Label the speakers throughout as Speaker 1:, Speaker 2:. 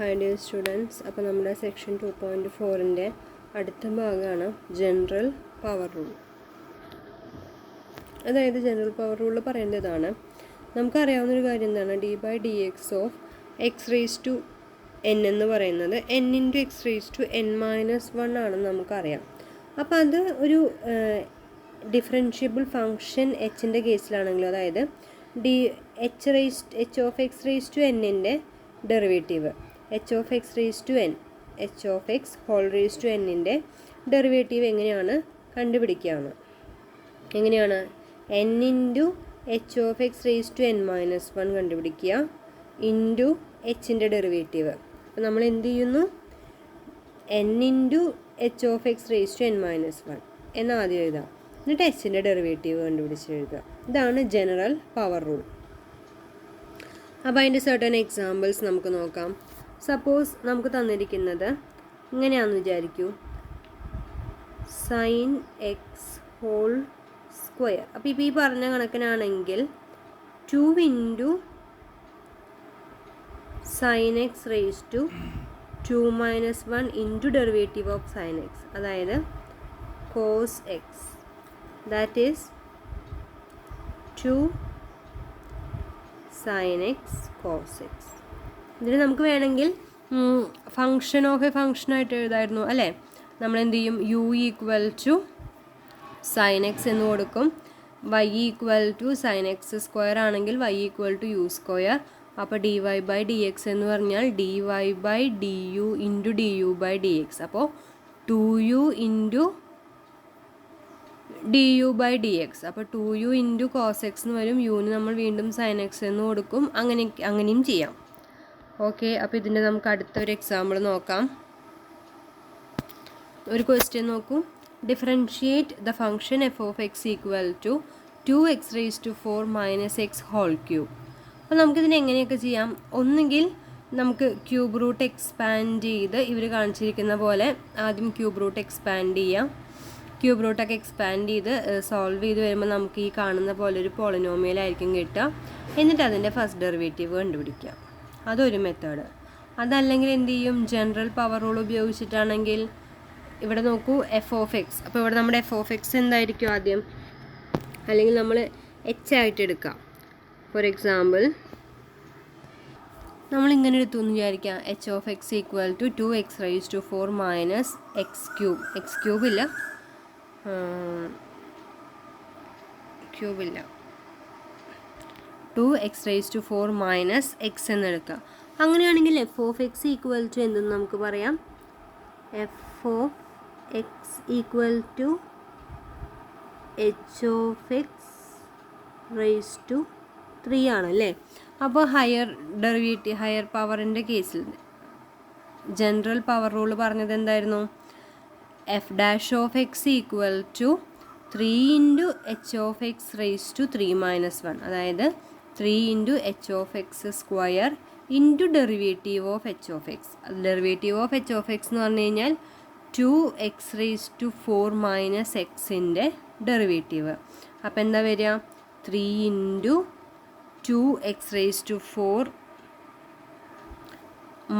Speaker 1: Hi dear students, അപ്പോൾ നമ്മുടെ section 2.4ൻ്റെ അടുത്ത ഭാഗമാണ് ജനറൽ പവർ റൂൾ. അതായത് ജനറൽ പവർ റൂൾ പറയേണ്ടതാണ്, നമുക്കറിയാവുന്നൊരു കാര്യം എന്താണ്, D by D X of X raise to N എന്ന് പറയുന്നത് N into X raise to N minus 1 ആണെന്ന് നമുക്കറിയാം. അപ്പോൾ അത് ഒരു ഡിഫറൻഷ്യബിൾ ഫങ്ഷൻ എച്ചിൻ്റെ കേസിലാണെങ്കിലും, അതായത് H of X raise to എന്നിൻ്റെ derivative H of X raise to N, H of X whole raise to എന്നിൻ്റെ ഡെറിവേറ്റീവ് എങ്ങനെയാണ് കണ്ടുപിടിക്കുകയാണ്. എങ്ങനെയാണ്? N into H of X raise to N minus 1 കണ്ടുപിടിക്കുക ഇൻറ്റു എച്ചിൻ്റെ ഡെറിവേറ്റീവ്. അപ്പോൾ നമ്മൾ എന്ത് ചെയ്യുന്നു? N into H of X raise to N minus 1 എന്ന് ആദ്യം എഴുതാം, എന്നിട്ട് എച്ചിൻ്റെ ഡെറിവേറ്റീവ് കണ്ടുപിടിച്ച് എഴുതുക. ഇതാണ് ജനറൽ പവർ റൂൾ. അപ്പോൾ അതിൻ്റെ സർട്ടൻ എക്സാമ്പിൾസ് നമുക്ക് നോക്കാം. സപ്പോസ് നമുക്ക് തന്നിരിക്കുന്നത് ഇങ്ങനെയാണെന്ന് വിചാരിക്കൂ, സൈൻ എക്സ് ഹോൾ സ്ക്വയർ. അപ്പോൾ ഇപ്പോൾ ഈ പറഞ്ഞ കണക്കിനാണെങ്കിൽ 2 into sine X raise to 2 minus 1 into derivative of sine X, അതായത് cos X, that is 2 sine X cos X. ഇതിന് നമുക്ക് വേണമെങ്കിൽ ഫങ്ഷൻ ഓഫ് എ ഫങ്ഷനായിട്ട് എഴുതായിരുന്നു അല്ലേ. നമ്മൾ എന്ത് ചെയ്യും? U equal to sine X എന്ന് കൊടുക്കും, Y equal to sine X square ആണെങ്കിൽ Y equal to U square. അപ്പോൾ D Y by D X എന്ന് പറഞ്ഞാൽ D Y by D U into D U by D X. അപ്പോൾ 2u into D U by D X. അപ്പോൾ 2u into cos X എന്ന് വരും, യുവിന് നമ്മൾ വീണ്ടും sign X എന്ന് കൊടുക്കും. അങ്ങനെയും ചെയ്യാം. ഓക്കെ, അപ്പോൾ ഇതിൻ്റെ നമുക്ക് അടുത്തൊരു എക്സാമ്പിൾ നോക്കാം. ഒരു ക്വസ്റ്റ്യൻ നോക്കൂ. Differentiate the function F of X equal to 2x raise to 4 minus X whole cube. അപ്പോൾ നമുക്കിതിനെ എങ്ങനെയൊക്കെ ചെയ്യാം? ഒന്നുകിൽ നമുക്ക് ക്യൂബ് റൂട്ട് എക്സ്പാൻഡ് ചെയ്ത് ഇവർ കാണിച്ചിരിക്കുന്ന പോലെ ആദ്യം ക്യൂബ് റൂട്ട് എക്സ്പാൻഡ് ചെയ്യാം. ക്യൂബ് റൂട്ടൊക്കെ എക്സ്പാൻഡ് ചെയ്ത് സോൾവ് ചെയ്ത് വരുമ്പോൾ നമുക്ക് ഈ കാണുന്ന പോലെ ഒരു പോളിനോമിയലായിരിക്കും കിട്ടുക. എന്നിട്ട് അതിൻ്റെ ഫസ്റ്റ് ഡെറിവേറ്റീവ് കണ്ടുപിടിക്കാം. അതൊരു മെത്തേഡ്. അതല്ലെങ്കിൽ എന്ത് ചെയ്യും? ജനറൽ പവർ റൂൾ ഉപയോഗിച്ചിട്ടാണെങ്കിൽ ഇവിടെ നോക്കൂ, എഫ് ഓഫ് എക്സ്. അപ്പോൾ ഇവിടെ നമ്മുടെ എഫ് ഓഫ് എക്സ് എന്തായിരിക്കും ആദ്യം? അല്ലെങ്കിൽ നമ്മൾ എച്ച് ആയിട്ട് എടുക്കാം. ഫോർ എക്സാമ്പിൾ നമ്മളിങ്ങനെ എടുത്തു എന്ന് വിചാരിക്കാം, H of X equal to 2x raise to 4 minus X cube. X ക്യൂബില്ല 2x raise to 4 minus X എന്നെടുക്കുക. അങ്ങനെയാണെങ്കിൽ F of X equal to എന്തെന്ന് നമുക്ക് പറയാം? F of X equal to H of X raise to 3 ആണല്ലേ. അപ്പോൾ higher പവറിൻ്റെ കേസിൽ general power rule പറഞ്ഞത് എന്തായിരുന്നു? F dash of X equal to 3 into H of X raise to 3 minus 1, അതായത് 3 into H of X square into derivative of H of X. Derivative of H of X എന്ന് പറഞ്ഞു കഴിഞ്ഞാൽ 2x raise to 4 minus എക്സിൻ്റെ derivative. അപ്പോൾ എന്താ വരിക? 3 into 2x raise to 4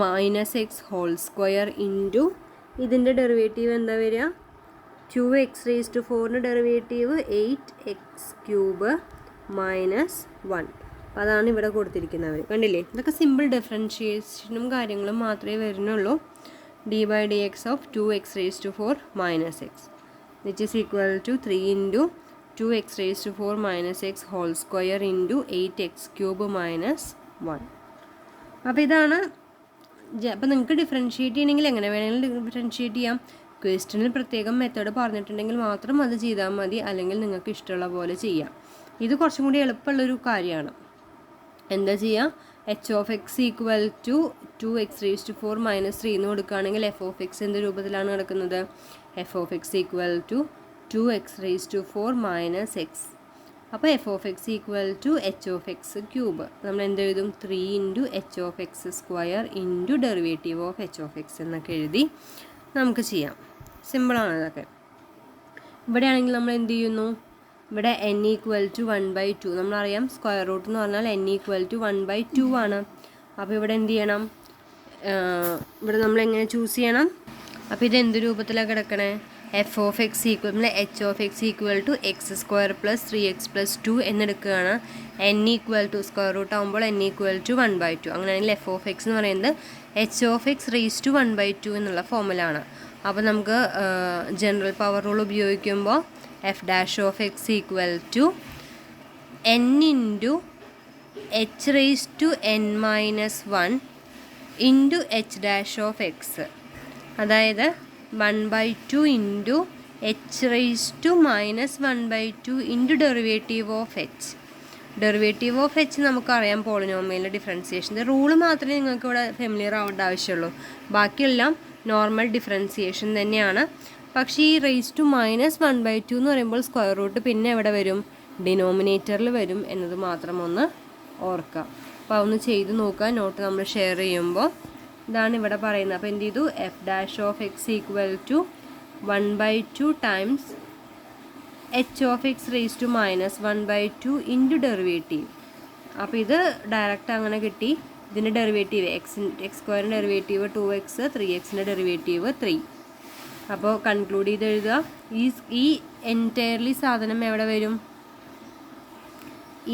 Speaker 1: minus X whole square into ഇതിൻ്റെ derivative എന്താ വരിക? 2x raise to 4ൻ്റെ derivative 8x cube minus 1. അപ്പോൾ അതാണ് ഇവിടെ കൊടുത്തിരിക്കുന്നവർ. കണ്ടില്ലേ? ഇതൊക്കെ സിമ്പിൾ ഡിഫറൻഷിയേഷനും കാര്യങ്ങളും മാത്രമേ വരുന്നുള്ളൂ. D by D X of 2x raise to 4 minus X which is equal to 3 into 2x raise to 4 minus X whole square into 8x cube minus 1. അപ്പോൾ ഇതാണ്. അപ്പോൾ നിങ്ങൾക്ക് ഡിഫറൻഷിയേറ്റ് ചെയ്യണമെങ്കിൽ എങ്ങനെ വേണമെങ്കിലും ഡിഫറൻഷിയേറ്റ് ചെയ്യാം. ക്വസ്റ്റ്യനിൽ പ്രത്യേകം മെത്തേഡ് പറഞ്ഞിട്ടുണ്ടെങ്കിൽ മാത്രം അത് ചെയ്താൽ മതി, അല്ലെങ്കിൽ നിങ്ങൾക്ക് ഇഷ്ടമുള്ള പോലെ ചെയ്യാം. ഇത് കുറച്ചും കൂടി എളുപ്പമുള്ളൊരു കാര്യമാണ്. എന്താ ചെയ്യുക? H of X equal to 2x raise to 4 minus 3 എന്ന് കൊടുക്കുകയാണെങ്കിൽ എഫ് ഓഫ് എക്സ് എന്ത് രൂപത്തിലാണ് കിടക്കുന്നത്? F of X equal to 2x raise to 4 minus X. അപ്പോൾ F of X equal to H of X cube. നമ്മൾ എന്ത് എഴുതും? 3 into H of X square into derivative of H of X എന്നൊക്കെ എഴുതി നമുക്ക് ചെയ്യാം. സിമ്പിളാണ് ഇതൊക്കെ. ഇവിടെയാണെങ്കിൽ നമ്മൾ എന്ത് ചെയ്യുന്നു? ഇവിടെ n ഈക്വൽ ടു 1/2. നമ്മളറിയാം സ്ക്വയർ റൂട്ട് എന്ന് പറഞ്ഞാൽ n ഈക്വൽ ടു 1/2 ആണ്. അപ്പോൾ ഇവിടെ എന്ത് ചെയ്യണം? ഇവിടെ നമ്മൾ എങ്ങനെ ചൂസ് ചെയ്യണം? അപ്പോൾ ഇത് എന്ത് രൂപത്തിലാണ് കിടക്കണേ? എഫ് ഓഫ് എക്സ് ഈക്വൽ നമ്മൾ H of X equal to X square plus 3x+2 എന്നെടുക്കുകയാണ്. N equal to square root ആകുമ്പോൾ എൻ ഈക്വൽ ടു 1/2. അങ്ങനെയാണെങ്കിൽ എഫ് ഓഫ് എക്സ് എന്ന് പറയുന്നത് H of X raise to 1/2 എന്നുള്ള ഫോമിലാണ്. അപ്പോൾ നമുക്ക് ജനറൽ പവർ റൂൾ ഉപയോഗിക്കുമ്പോൾ F dash of X equal to N into H raise to n-1 into H dash of X, അതായത് 1/2 into H raise to -1/2 into derivative of H. Derivative of H നമുക്കറിയാം പോളിനോമിയലിൻ്റെ differentiation. Rule മാത്രമേ നിങ്ങൾക്ക് ഇവിടെ familiar ആവേണ്ട ആവശ്യമുള്ളൂ. ബാക്കിയെല്ലാം normal differentiation തന്നെയാണ്. പക്ഷേ ഈ റേസ് ടു -1/2 എന്ന് പറയുമ്പോൾ സ്ക്വയർ റൂട്ട് പിന്നെ എവിടെ വരും? ഡിനോമിനേറ്ററിൽ വരും എന്നത് മാത്രം ഒന്ന് ഓർക്കാം. അപ്പോൾ അതൊന്ന് ചെയ്ത് നോക്കുക. നോട്ട് നമ്മൾ ഷെയർ ചെയ്യുമ്പോൾ ഇതാണ് ഇവിടെ പറയുന്നത്. അപ്പോൾ എന്ത് ചെയ്തു? F dash of X equal to 1/2 times H of X raise to -1/2 into derivative. അപ്പോൾ ഇത് ഡയറക്റ്റ് അങ്ങനെ കിട്ടി. ഇതിൻ്റെ ഡെറിവേറ്റീവ് എക്സ് സ്ക്വയറിൻ്റെ ഡെറിവേറ്റീവ് 2x, 3xൻ്റെ ഡെറിവേറ്റീവ് 3. അപ്പോൾ കൺക്ലൂഡ് ചെയ്ത് എഴുതുക. ഈ എൻറ്റയർലി സാധനം എവിടെ വരും?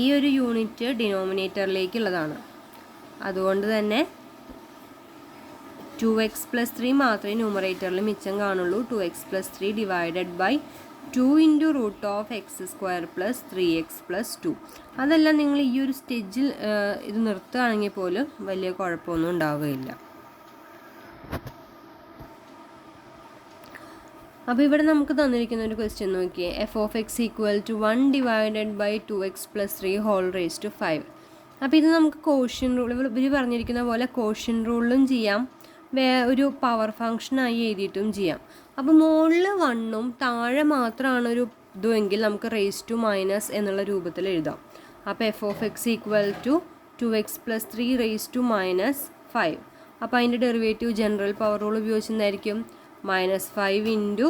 Speaker 1: ഈ ഒരു യൂണിറ്റ് ഡിനോമിനേറ്ററിലേക്കുള്ളതാണ്. അതുകൊണ്ട് തന്നെ 2x+3 മാത്രമേ ന്യൂമറേറ്ററിൽ മിച്ചം കാണുള്ളൂ. 2x+3 divided by 2 into root of X square plus 3x+2. അതെല്ലാം നിങ്ങൾ ഈ ഒരു സ്റ്റേജിൽ ഇത് നിർത്തുകയാണെങ്കിൽ പോലും വലിയ കുഴപ്പമൊന്നും ഉണ്ടാവുകയില്ല. അപ്പോൾ ഇവിടെ നമുക്ക് തന്നിരിക്കുന്ന ഒരു ക്വസ്റ്റ്യൻ നോക്കിയേ. F of X equal to 1 divided by 2x+3 whole raise to 5. അപ്പോൾ ഇത് നമുക്ക് കോഷ്യൻ റൂൾ ഇവർ പറഞ്ഞിരിക്കുന്ന പോലെ കോഷ്യൻ റൂളിലും ചെയ്യാം, ഒരു പവർ ഫങ്ഷനായി എഴുതിയിട്ടും ചെയ്യാം. അപ്പോൾ മുകളിൽ 1ഉം താഴെ മാത്രമാണ് ഒരു ഇതുമെങ്കിൽ നമുക്ക് റേസ് ടു മൈനസ് എന്നുള്ള രൂപത്തിൽ എഴുതാം. അപ്പോൾ F of X equal to 2x+3 raise to -5. അപ്പോൾ അതിൻ്റെ ഡെറിവേറ്റീവ് ജനറൽ പവർ റൂൾ ഉപയോഗിച്ചെന്നായിരിക്കും -5 ഇൻറ്റു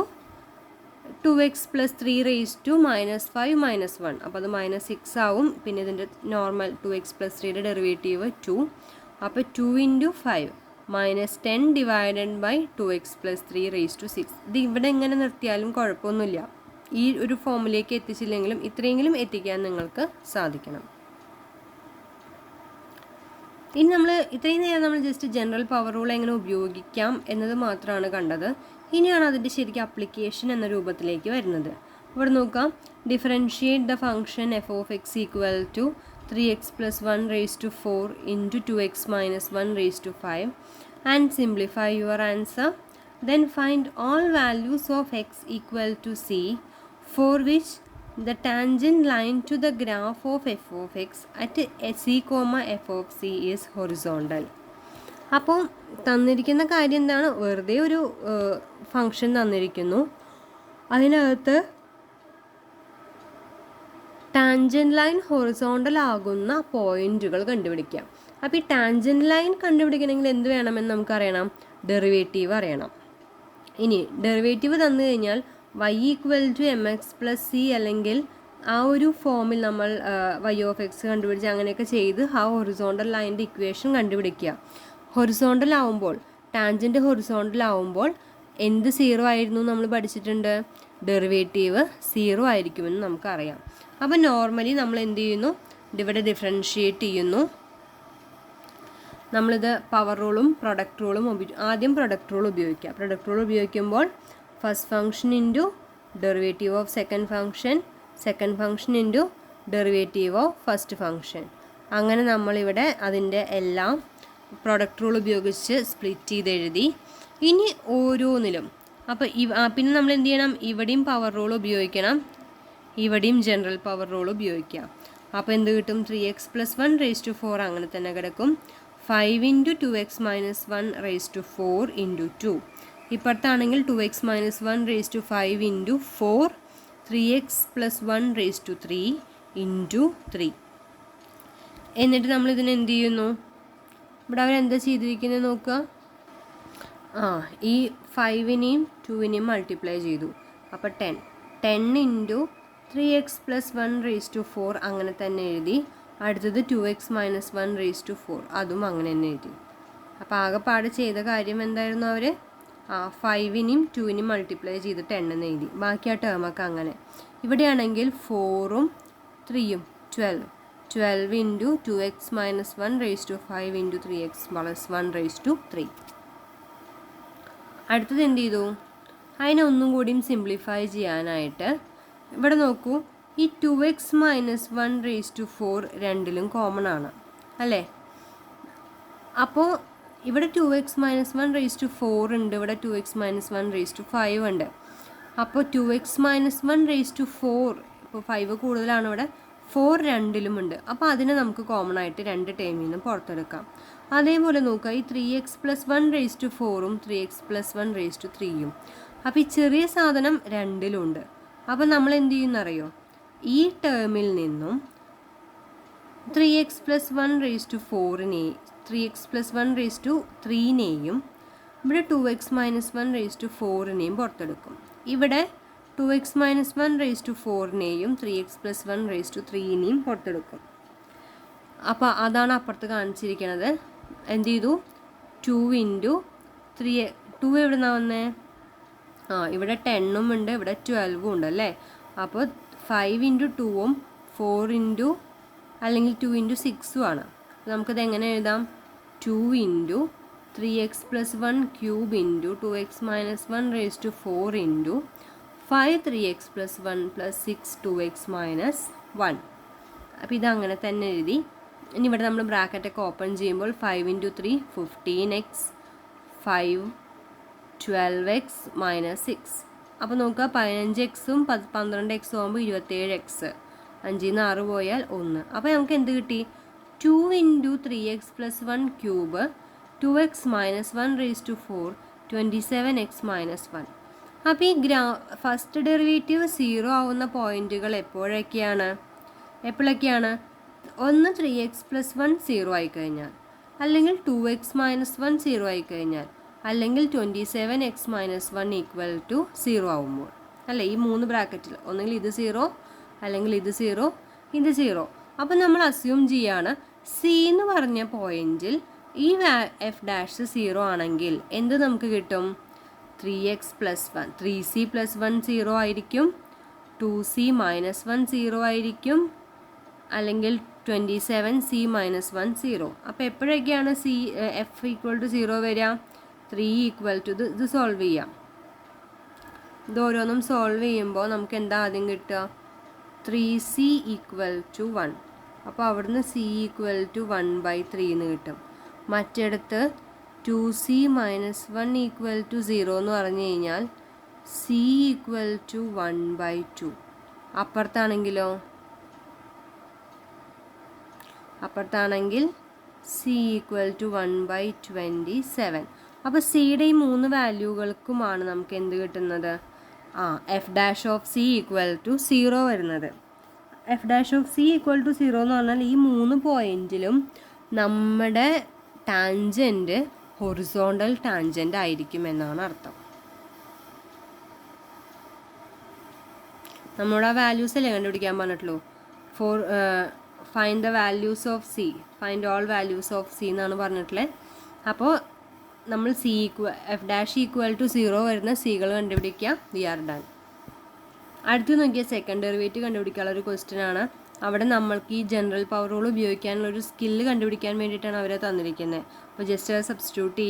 Speaker 1: 2x+3 റേസ് ടു -5 -1. അപ്പോൾ അത് -6 ആവും. പിന്നെ ഇതിൻ്റെ നോർമൽ 2x+3യുടെ ഡെറിവേറ്റീവ് 2. അപ്പോൾ 2 into 5 -10 divided by 2x+3 raise to 6. ഇത് ഇവിടെ എങ്ങനെ നിർത്തിയാലും കുഴപ്പമൊന്നുമില്ല. ഈ ഒരു ഫോമിലേക്ക് എത്തിച്ചില്ലെങ്കിലും ഇത്രയെങ്കിലും എത്തിക്കാൻ നിങ്ങൾക്ക് സാധിക്കണം. ഇനി നമ്മൾ ഇത്രയും നേരം നമ്മൾ ജസ്റ്റ് ജനറൽ പവർ റൂൾ എങ്ങനെ ഉപയോഗിക്കാം എന്നത് മാത്രമാണ് കണ്ടത്. ഇനിയാണ് അതിൻ്റെ ശരിക്കും അപ്ലിക്കേഷൻ എന്ന രൂപത്തിലേക്ക് വരുന്നത്. ഇവിടെ നോക്കാം. Differentiate the function F of X equal to 3x+1 raise to 4 into 2x - 1 raise to 5 and simplify your answer. Then find all values of X equal to c for which the tangent line to the graph of f of x at c, f of c is horizontal. അപ്പോൾ തന്നിരിക്കുന്ന കാര്യം എന്താണ്? വെറുതെ ഒരു function തന്നിരിക്കുന്നു, അതിനകത്ത് tangent line horizontal ആകുന്ന പോയിന്റുകൾ കണ്ടുപിടിക്കാം. അപ്പോൾ ഈ ടാൻജൻറ്റ് ലൈൻ കണ്ടുപിടിക്കണമെങ്കിൽ എന്ത് വേണമെന്ന് നമുക്കറിയണം? ഡെറിവേറ്റീവ് അറിയണം. ഇനി ഡെറിവേറ്റീവ് തന്നു കഴിഞ്ഞാൽ y ഈക്വൽ ടു mx+c അല്ലെങ്കിൽ ആ ഒരു ഫോമിൽ നമ്മൾ y ഓഫ് എക്സ് കണ്ടുപിടിച്ച് അങ്ങനെയൊക്കെ ചെയ്ത് ആ ഹൊറിസോണ്ടൽ ലൈൻ്റെ ഇക്വേഷൻ കണ്ടുപിടിക്കുക. ഹൊറിസോണ്ടൽ ആവുമ്പോൾ ടാൻജൻറ്റ് ഹൊറിസോണ്ടൽ ആവുമ്പോൾ എന്ത് 0 ആയിരുന്നു നമ്മൾ പഠിച്ചിട്ടുണ്ട്? ഡെറിവേറ്റീവ് 0 ആയിരിക്കുമെന്ന് നമുക്കറിയാം. അപ്പോൾ നോർമലി നമ്മൾ എന്ത് ചെയ്യുന്നു? ഇവിടെ ഡിഫറൻഷിയേറ്റ് ചെയ്യുന്നു. നമ്മളിത് പവർ റൂളും പ്രൊഡക്റ്റ് റൂളും ആദ്യം പ്രൊഡക്റ്റ് റൂൾ ഉപയോഗിക്കുക. പ്രൊഡക്റ്റ് റൂൾ ഉപയോഗിക്കുമ്പോൾ first function into derivative of second function into derivative of first function. അങ്ങനെ നമ്മളിവിടെ അതിൻ്റെ എല്ലാം പ്രൊഡക്റ്റ് റൂൾ ഉപയോഗിച്ച് സ്പ്ലിറ്റ് ചെയ്ത് എഴുതി. ഇനി ഓരോന്നിലും അപ്പോൾ പിന്നെ നമ്മൾ എന്ത് ചെയ്യണം? ഇവിടെയും പവർ റൂൾ ഉപയോഗിക്കണം, ഇവിടെയും ജനറൽ പവർ റൂൾ ഉപയോഗിക്കാം. അപ്പോൾ എന്ത് കിട്ടും? 3x+1 റേസ് ടു 4 അങ്ങനെ തന്നെ കിടക്കും. 5 into 2x - 1 raise to 4 into 2. ഇപ്പുറത്താണെങ്കിൽ 2x - 1 raise to 5 into 4, 3x+1 raise to 3 into 3. എന്നിട്ട് നമ്മൾ ഇതിന് എന്ത് ചെയ്യുന്നു? ഇവിടെ അവരെന്താ ചെയ്തിരിക്കുന്നത് നോക്കുക. ഈ 5നെയും 2നെയും മൾട്ടിപ്ലൈ ചെയ്തു. അപ്പോൾ 10 ഇൻറ്റു 3x+1 റേസ് ടു 4 അങ്ങനെ തന്നെ എഴുതി. അടുത്തത് 2x - 1 റേസ് ടു 4 അതും അങ്ങനെ തന്നെ എഴുതി. അപ്പോൾ ആകെപ്പാട് ചെയ്ത കാര്യം എന്തായിരുന്നു? അവർ 5നെയും 2നെയും മൾട്ടിപ്ലൈ ചെയ്ത് 10 എന്ന് എഴുതി. ബാക്കി ആ ടേമൊക്കെ അങ്ങനെ. ഇവിടെയാണെങ്കിൽ 4ഉം 3യും 12 into 2x minus 1 raise to 5 into 3x plus 1 raise to 3. അടുത്തത് എന്ത് ചെയ്തു? അതിനെ ഒന്നും കൂടിയും സിംപ്ലിഫൈ ചെയ്യാനായിട്ട് ഇവിടെ നോക്കൂ, ഈ 2x മൈനസ് 1 റേസ് ടു 4 രണ്ടിലും കോമൺ ആണ് അല്ലേ? അപ്പോൾ ഇവിടെ 2x മൈനസ് 1 റേസ് ടു 4 ഉണ്ട്, ഇവിടെ 2x മൈനസ് 1 റേസ് ടു 5 ഉണ്ട്. അപ്പോൾ 2x മൈനസ് 1 റേസ് ടു 4, ഇപ്പോൾ 5 കൂടുതലാണ്, ഇവിടെ 4 രണ്ടിലുമുണ്ട്. അപ്പോൾ അതിനെ നമുക്ക് കോമൺ ആയിട്ട് രണ്ട് ടേമിൽ നിന്ന് പുറത്തെടുക്കാം. അതേപോലെ നോക്കുക, ഈ 3x പ്ലസ് 1 റേസ് ടു 4ഉം 3x പ്ലസ് 1 റേസ് ടു 3യും. അപ്പോൾ ഈ ചെറിയ സാധനം രണ്ടിലുണ്ട്. അപ്പോൾ നമ്മൾ എന്ത് ചെയ്യുന്നറിയോ? ഈ ടേമിൽ നിന്നും 3x പ്ലസ് 1 റേസ് ടു 4നെ 3x പ്ലസ് 1 റേസ് ടു 3നെയും ഇവിടെ 2x മൈനസ് 1 റേസ് ടു 4നെയും പുറത്തെടുക്കും. ഇവിടെ 2x മൈനസ് 1 റേസ് ടു 4നെയും 3x പ്ലസ് 1 റേസ് ടു 3നെയും പുറത്തെടുക്കും. അപ്പോൾ അതാണ് അപ്പുറത്ത് കാണിച്ചിരിക്കുന്നത്. എന്ത് ചെയ്തു? 2 ഇൻറ്റു 3. 2 എവിടെ നിന്നാണ് വന്നേ? ഇവിടെ 10ഉം ഉണ്ട്, ഇവിടെ 12ഉം ഉണ്ട് അല്ലേ? അപ്പോൾ 5 ഇൻറ്റു 2ഉം 4 ഇൻറ്റു അല്ലെങ്കിൽ 2 ഇൻറ്റു 6ഉം ആണ്. നമുക്കത് എങ്ങനെ എഴുതാം? 2 into 3x plus 1 cube into 2x minus 1 raise to 4 into 5 3x plus 1 plus 6 2x minus 1. അപ്പോൾ ഇതങ്ങനെ തന്നെ എഴുതി. ഇനി ഇവിടെ നമ്മൾ ബ്രാക്കറ്റൊക്കെ ഓപ്പൺ ചെയ്യുമ്പോൾ 5 ഇൻറ്റു 3 15x 5 12x മൈനസ് 6. അപ്പോൾ നോക്കുക, 15xും 12xും ആകുമ്പോൾ 27x. 5ൽ നിന്ന് 6 പോയാൽ 1. അപ്പോൾ നമുക്ക് എന്ത് കിട്ടി? 2 into 3x plus 1 cube 2x minus 1 raise to 4 27x minus 1. അപ്പോൾ ഈ ഫസ്റ്റ് ഡെറിവേറ്റീവ് 0 ആവുന്ന പോയിൻറ്റുകൾ എപ്പോഴൊക്കെയാണ്? ഒന്ന് 3x പ്ലസ് 1 0 ആയിക്കഴിഞ്ഞാൽ, അല്ലെങ്കിൽ 2x മൈനസ് 1 0 ആയിക്കഴിഞ്ഞാൽ, അല്ലെങ്കിൽ 27x മൈനസ് 1 ഈക്വൽ ടു 0 ആവുമ്പോൾ അല്ലേ? ഈ 3 ബ്രാക്കറ്റിൽ ഒന്നെങ്കിൽ ഇത് 0, അല്ലെങ്കിൽ ഇത് 0, ഇത് 0. അപ്പോൾ നമ്മൾ അസ്യൂം ചെയ്യാണ് സി എന്ന് പറഞ്ഞ പോയിന്റിൽ ഈ എഫ് ഡാഷ് 0 ആണെങ്കിൽ എന്ത് നമുക്ക് കിട്ടും? 3x പ്ലസ് 1 3c പ്ലസ് 1 0 ആയിരിക്കും, 2c മൈനസ് 1 0 ആയിരിക്കും, അല്ലെങ്കിൽ 27c മൈനസ് 1 0. അപ്പോൾ എപ്പോഴൊക്കെയാണ് എഫ് ഈക്വൽ ടു 0 വരിക? 3 ഈക്വൽ ടു ഇത് സോൾവ് ചെയ്യാം. ഇത് ഓരോന്നും സോൾവ് ചെയ്യുമ്പോൾ നമുക്ക് എന്താ ആദ്യം കിട്ടുക? 3c equal to 1. അപ്പോൾ അവിടുന്ന് c ഈക്വൽ ടു 1/3 എന്ന് കിട്ടും. മറ്റിടത്ത് 2c മൈനസ് 1 ഈക്വൽ ടു 0 എന്ന് പറഞ്ഞു കഴിഞ്ഞാൽ c ഈക്വൽ ടു 1/2. അപ്പുറത്താണെങ്കിൽ c ഈക്വൽ ടു 1/27. അപ്പോൾ സിയുടെ ഈ 3 വാല്യൂകൾക്കുമാണ് നമുക്ക് എന്ത് കിട്ടുന്നത്? F dash of C equal to 0 വരുന്നത്. F dash of C equal to 0 എന്ന് പറഞ്ഞാൽ ഈ 3 പോയിന്റിലും നമ്മുടെ ടാൻജൻറ്റ് ഹൊറിസോണ്ടൽ ടാൻജൻ്റ് ആയിരിക്കും എന്നാണ് അർത്ഥം. നമ്മുടെ ആ വാല്യൂസ് അല്ലേ കണ്ടുപിടിക്കാൻ പറഞ്ഞിട്ടുള്ളൂ. Find the values of C, find all values of C എന്നാണ് പറഞ്ഞിട്ടുള്ളത്. അപ്പോൾ നമ്മൾ എഫ് ഡാഷ് ഈക്വൽ ടു 0 വരുന്ന സികൾ കണ്ടുപിടിക്കുക. We are done. അടുത്ത് നോക്കിയാൽ സെക്കൻഡ് ഡെറിവേറ്റീവ് കണ്ടുപിടിക്കാനുള്ള ഒരു ക്വസ്റ്റ്യൻ ആണ്. അവിടെ നമ്മൾക്ക് ഈ ജനറൽ പവർ റൂൾ ഉപയോഗിക്കാനുള്ള ഒരു സ്കില്ല് കണ്ടുപിടിക്കാൻ വേണ്ടിയിട്ടാണ് അവരെ തന്നിരിക്കുന്നത്. അപ്പോൾ ജസ്റ്റ് അത് സബ്സ്റ്റിറ്റ്യൂട്ട്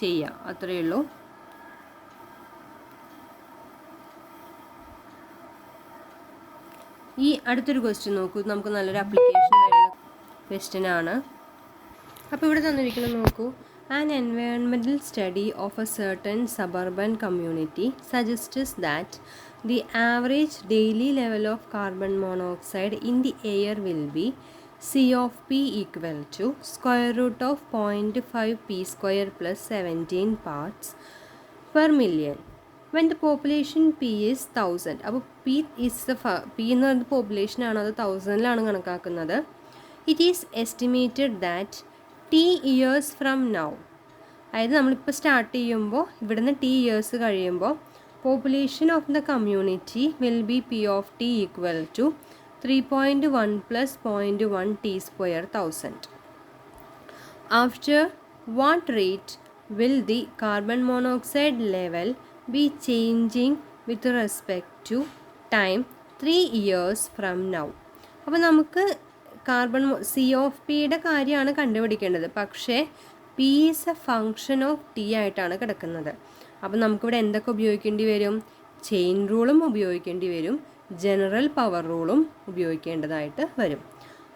Speaker 1: ചെയ്യുക അത്രയേ ഉള്ളൂ. ഈ അടുത്തൊരു ക്വസ്റ്റ്യൻ നോക്കൂ, നമുക്ക് നല്ലൊരു ആപ്ലിക്കേഷൻ വരുന്ന ക്വസ്റ്റ്യൻ ആണ്. അപ്പോൾ ഇവിടെ തന്നിരിക്കുന്നത് നോക്കൂ. An environmental study of a certain suburban community suggests that the average daily level of carbon monoxide in the air will be C of P equal to square root of 0.5 P square plus 17 parts per million when the population P is 1000. അപ്പോൾ P എന്ന് പറയുന്നത് population ആണ്, അത് 1000ലാണ് കണക്കാക്കുന്നത്. It is estimated that T years from now, അതായത് നമ്മളിപ്പോൾ start ചെയ്യുമ്പോൾ ഇവിടുന്ന് T years കഴിയുമ്പോൾ population of the community will be P of T equal to 3.1 plus 0.1 T square 1000. After what rate will the carbon monoxide level be changing with respect to time 3 years from now? അപ്പോൾ നമുക്ക് C of പിയുടെ കാര്യമാണ് കണ്ടുപിടിക്കേണ്ടത്. പക്ഷേ P is A function of T ആയിട്ടാണ് കിടക്കുന്നത്. അപ്പോൾ നമുക്കിവിടെ എന്തൊക്കെ ഉപയോഗിക്കേണ്ടി വരും? ചെയിൻ റൂളും ഉപയോഗിക്കേണ്ടി വരും, ജനറൽ പവർ റൂളും ഉപയോഗിക്കേണ്ടതായിട്ട് വരും.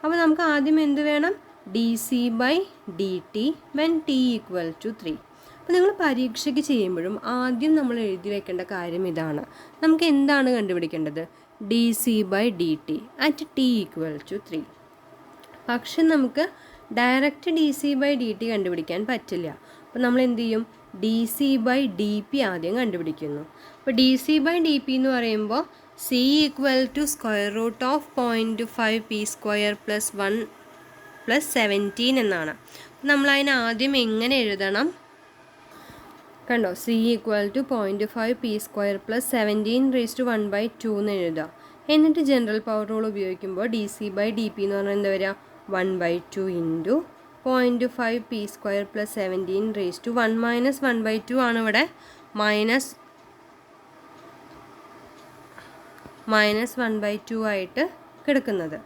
Speaker 1: അപ്പോൾ നമുക്ക് ആദ്യം എന്ത് വേണം? dc/dt when t equal to 3. അപ്പോൾ നിങ്ങൾ പരീക്ഷയ്ക്ക് ചെയ്യുമ്പോഴും ആദ്യം നമ്മൾ എഴുതി വെക്കേണ്ട കാര്യം ഇതാണ്. നമുക്ക് എന്താണ് കണ്ടുപിടിക്കേണ്ടത്? dc/dt at t equal to 3. പക്ഷെ നമുക്ക് ഡയറക്റ്റ് dc/dt കണ്ടുപിടിക്കാൻ പറ്റില്ല. അപ്പോൾ നമ്മൾ എന്ത് ചെയ്യും? dc/dp ആദ്യം കണ്ടുപിടിക്കുന്നു. അപ്പോൾ dc/dp എന്ന് പറയുമ്പോൾ c equal to square root of 0.5 p square plus 1 plus 17 എന്നാണ്. നമ്മൾ അതിനെ ആദ്യം എങ്ങനെ എഴുതണം? കണ്ടോ, c equal to 0.5 p square plus 17 raised to 1/2 എന്ന് എഴുതുക. എന്നിട്ട് ജനറൽ പവർ റൂൾ ഉപയോഗിക്കുമ്പോൾ dc/dp എന്ന് പറഞ്ഞാൽ എന്താ വരിക? 1/2 into 0.5 p square plus 17 raised to 1 minus 1/2 ആണ് ഇവിടെ മൈനസ് 1/2 ആയിട്ട് കിടക്കുന്നത്.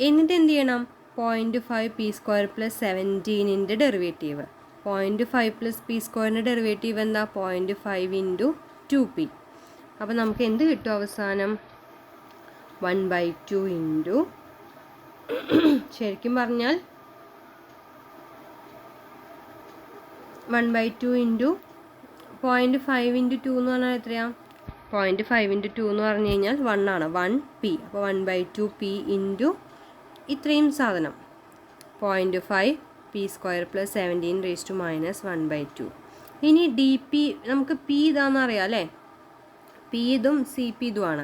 Speaker 1: എന്നിട്ട് എന്ത് ചെയ്യണം? 0.5 p square plus 17ൻ്റെ ഡെറിവേറ്റീവ് 0.5 പ്ലസ് പി സ്ക്വയറിൻ്റെ ഡെറിവേറ്റീവ് എന്താ? 0.5 ഇൻറ്റു 2p. അപ്പോൾ നമുക്ക് എന്ത് കിട്ടും അവസാനം? 1/2 ഇൻറ്റു ശരിക്കും പറഞ്ഞാൽ 1/2 ഇൻറ്റു 0.5 ഇൻറ്റു 2 എന്ന് പറഞ്ഞാൽ എത്രയാണ്? 0.5 ഇൻറ്റു 2 എന്ന് പറഞ്ഞു കഴിഞ്ഞാൽ 1 ആണ്, 1p. അപ്പോൾ 1/2p ഇൻറ്റു ഇത്രയും സാധനം 0.5 p square plus 17 raise to minus 1/2. ഇനി ഡി പി നമുക്ക് പി ഇതാണെന്ന് അറിയാം അല്ലേ? പി ഇതും സി പി ഇതുമാണ്.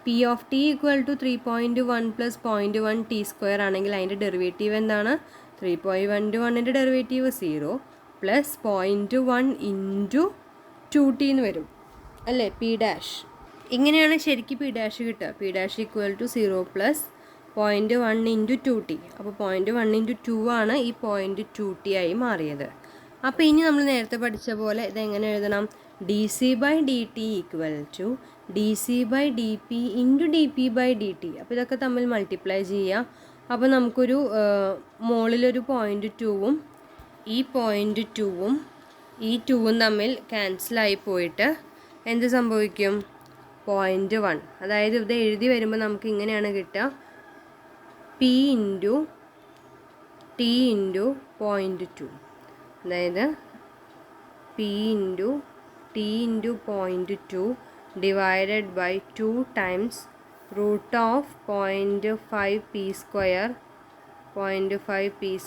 Speaker 1: P of T equal to 3.1 plus 0.1 T square ആണെങ്കിൽ അതിൻ്റെ ഡെറിവേറ്റീവ് എന്താണ്? 3.1ൻ്റെ ഡെറിവേറ്റീവ് 0 പ്ലസ് 0.1 ഇൻറ്റു 2t എന്ന് വരും അല്ലേ? P dash. ഇങ്ങനെയാണ് ശരിക്കും പി ഡാഷ് കിട്ടുക. P dash equal to 0 plus 0.1 into 2t. അപ്പോൾ 0.1 ഇൻറ്റു 2 ആണ് ഈ 0.2t ആയി മാറിയത്. അപ്പോൾ ഇനി നമ്മൾ നേരത്തെ പഠിച്ച പോലെ ഇതെങ്ങനെ എഴുതണം? dc/dt equal to dc/dp into dp/dt. അപ്പോൾ ഇതൊക്കെ തമ്മിൽ മൾട്ടിപ്ലൈ ചെയ്യുക. അപ്പോൾ നമുക്കൊരു മുകളിലൊരു 0.2ഉം ഈ 0.2ഉം ഈ 2ഉം തമ്മിൽ ക്യാൻസലായി പോയിട്ട് എന്ത് സംഭവിക്കും? 0.1. അതായത് ഇത് എഴുതി വരുമ്പോൾ നമുക്ക് ഇങ്ങനെയാണ് കിട്ടുക: p ഇൻറ്റു ടി ഇൻറ്റു 0.2. അതായത് p into T into 0.2 divided by 2 times root of 0.5 p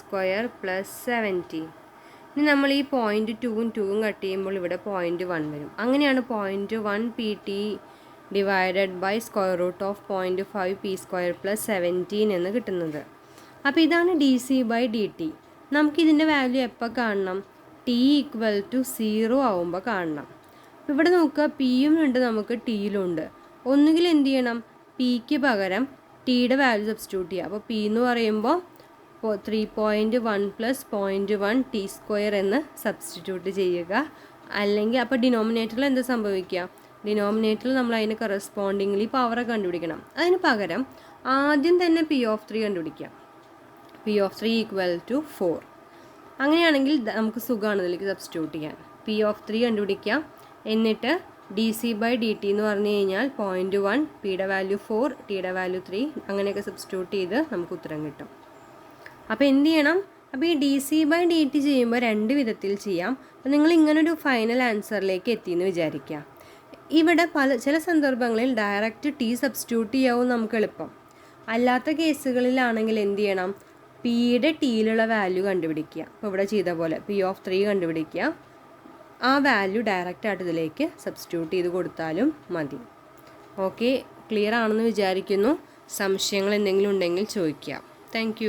Speaker 1: square plus 17. ഇനി നമ്മൾ ഈ 0.2ഉം 2ഉം കട്ട് ചെയ്യുമ്പോൾ ഇവിടെ 0.1 വരും. അങ്ങനെയാണ് 0.1 pt divided by square root of 0.5 p square plus 17 എന്ന് കിട്ടുന്നത്. അപ്പോൾ ഇതാണ് dc/dt. നമുക്കിതിൻ്റെ വാല്യൂ എപ്പോൾ കാണണം? ടി ഈക്വൽ ടു 0 ആവുമ്പോൾ കാണണം. ഇവിടെ നോക്കുക, പിയും ഉണ്ട് നമുക്ക്, ടിയിലുണ്ട്. ഒന്നുകിൽ എന്ത് ചെയ്യണം? പിക്ക് പകരം ടിയുടെ വാല്യൂ സബ്സ്റ്റിറ്റ്യൂട്ട് ചെയ്യുക. അപ്പോൾ പി എന്ന് പറയുമ്പോൾ 3.1 പ്ലസ് 0.1 ടി സ്ക്വയർ എന്ന് സബ്സ്റ്റിറ്റ്യൂട്ട് ചെയ്യുക. അല്ലെങ്കിൽ അപ്പോൾ ഡിനോമിനേറ്ററിൽ എന്ത് സംഭവിക്കുക? ഡിനോമിനേറ്ററിൽ നമ്മൾ അതിന് കറസ്പോണ്ടിങ്ലി പവറൊക്കെ കണ്ടുപിടിക്കണം. അതിന് പകരം ആദ്യം തന്നെ പി ഓഫ് 3 കണ്ടുപിടിക്കാം. P of 3 equal to 4. അങ്ങനെയാണെങ്കിൽ നമുക്ക് സുഖമാണ് ഇതിലേക്ക് സബ്സ്റ്റിറ്റ്യൂട്ട് ചെയ്യാൻ. പി ഓഫ് 3 കണ്ടുപിടിക്കാം. എന്നിട്ട് dc/dt എന്ന് പറഞ്ഞു കഴിഞ്ഞാൽ 0.1, പിയുടെ വാല്യൂ 4, ടിയുടെ വാല്യൂ 3, അങ്ങനെയൊക്കെ സബ്സ്റ്റിറ്റ്യൂട്ട് ചെയ്ത് നമുക്ക് ഉത്തരം കിട്ടും. അപ്പോൾ എന്ത് ചെയ്യണം? അപ്പോൾ ഈ dc/dt ചെയ്യുമ്പോൾ 2 വിധത്തിൽ ചെയ്യാം. അപ്പോൾ നിങ്ങൾ ഇങ്ങനൊരു ഫൈനൽ ആൻസറിലേക്ക് എത്തിയെന്ന് വിചാരിക്കുക. ഇവിടെ ചില സന്ദർഭങ്ങളിൽ ഡയറക്റ്റ് ടി സബ്സ്റ്റിറ്റ്യൂട്ട് ചെയ്യാവും നമുക്ക് എളുപ്പം. അല്ലാത്ത കേസുകളിലാണെങ്കിൽ എന്ത് ചെയ്യണം? പിയുടെ ടിയിലുള്ള വാല്യൂ കണ്ടുപിടിക്കുക. അപ്പോൾ ഇവിടെ ചെയ്ത പോലെ പി ഓഫ് 3 കണ്ടുപിടിക്കുക. ആ വാല്യൂ ഡയറക്റ്റായിട്ട് ഇതിലേക്ക് സബ്സ്റ്റിറ്റ്യൂട്ട് ചെയ്ത് കൊടുത്താലും മതി. ഓക്കെ, ക്ലിയർ ആണെന്ന് വിചാരിക്കുന്നു. സംശയങ്ങൾ എന്തെങ്കിലും ഉണ്ടെങ്കിൽ ചോദിക്കുക. താങ്ക്